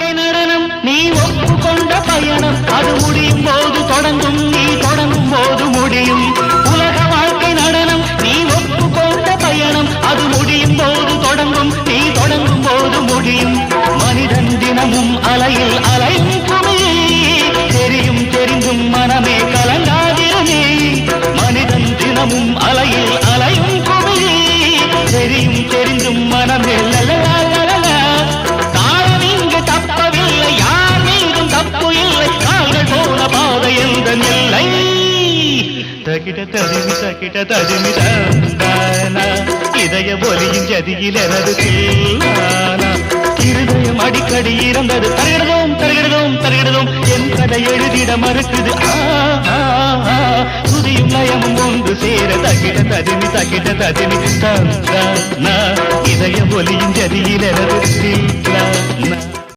வாழ்க்கை நடனம் நீ ஒப்புக்கொண்ட பயணம் அது முடியும் போது தொடங்கும் நீ தொடங்கும் போது முடியும் உலக வாழ்க்கை நடனம் நீ ஒப்புக்கொண்ட பயணம் அது முடியும் போது தொடங்கும் நீ தொடங்கும் போது முடியும் மனிதன் தினமும் அலையில் அலையும் குமிழி தெரியும் தெரிந்தும் மனமே கலங்காதிருமே மனிதன் தினமும் அலையில் அலையும் குமிழி தெரியும் தெரிந்தும் மனமே தாழம் இங்கு தப்பவில்லை யார் மீதும் தப்பு இல்லை கால்கள் போன பாதை எந்த நிலை தகிட தடிமி தந்தானா இதய ஒலியின் ஜதியில் எனது தில்லானா இருதயம் அடிக்கடி இறந்தது தருகிடுதோம் என் கதை எழுதிட மறுக்குது சுதியும் லயமும் ஒன்று சேர தகிட தடிமி தந்தானா இதய ஒலியின் ஜதியில் எனது தில்லானா